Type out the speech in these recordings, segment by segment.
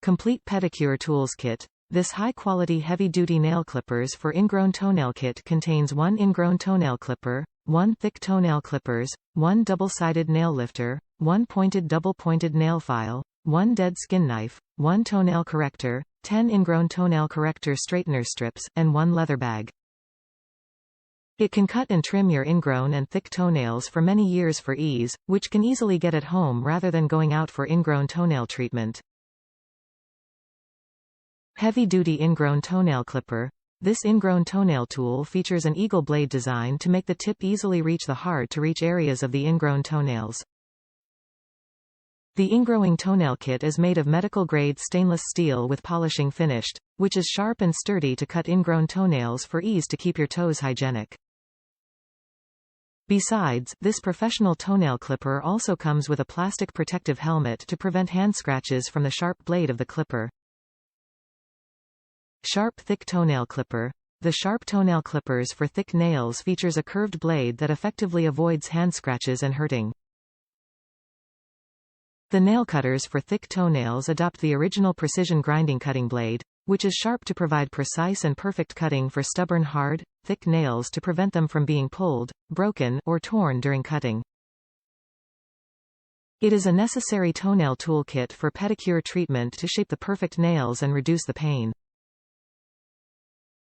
Complete Pedicure Tools Kit. This high-quality heavy-duty nail clippers for ingrown toenail kit contains 1 ingrown toenail clipper, 1 thick toenail clippers, 1 double-sided nail lifter, 1 pointed double-pointed nail file, 1 dead skin knife, 1 toenail corrector, 10 ingrown toenail corrector straightener strips, and 1 leather bag. It can cut and trim your ingrown and thick toenails for many years for ease, which can easily get at home rather than going out for ingrown toenail treatment. Heavy-duty ingrown toenail clipper. This ingrown toenail tool features an eagle blade design to make the tip easily reach the hard-to-reach areas of the ingrown toenails. The ingrowing toenail kit is made of medical-grade stainless steel with polishing finished, which is sharp and sturdy to cut ingrown toenails for ease to keep your toes hygienic. Besides, this professional toenail clipper also comes with a plastic protective helmet to prevent hand scratches from the sharp blade of the clipper. Sharp thick toenail clipper. The sharp toenail clippers for thick nails features a curved blade that effectively avoids hand scratches and hurting. The nail cutters for thick toenails adopt the original precision grinding cutting blade, which is sharp to provide precise and perfect cutting for stubborn hard, thick nails to prevent them from being pulled, broken, or torn during cutting. It is a necessary toenail toolkit for pedicure treatment to shape the perfect nails and reduce the pain.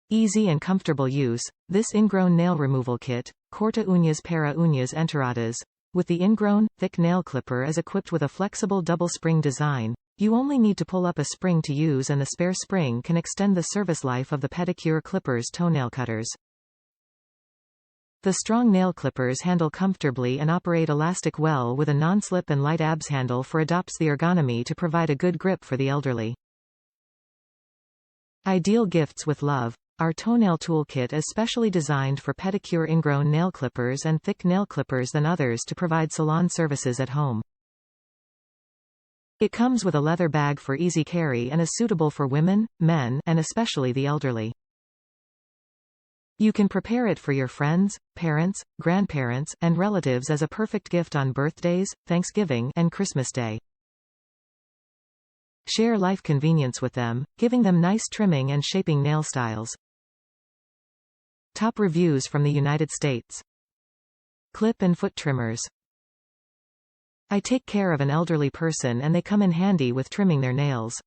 Easy and comfortable use. This ingrown nail removal kit, corta uñas para uñas enteradas, with the ingrown, thick nail clipper is equipped with a flexible double spring design. You only need to pull up a spring to use, and the spare spring can extend the service life of the Pedicure clippers toenail cutters. The strong nail clippers handle comfortably and operate elastic well with a non-slip and light ABS handle for adopts the ergonomy to provide a good grip for the elderly. Ideal gifts with love. Our toenail toolkit is specially designed for pedicure ingrown nail clippers and thick nail clippers than others to provide salon services at home. It comes with a leather bag for easy carry and is suitable for women, men, and especially the elderly. You can prepare it for your friends, parents, grandparents, and relatives as a perfect gift on birthdays, Thanksgiving, and Christmas Day. Share life convenience with them, giving them nice trimming and shaping nail styles. Top reviews from the United States. Clip and foot trimmers. I take care of an elderly person and they come in handy with trimming their nails.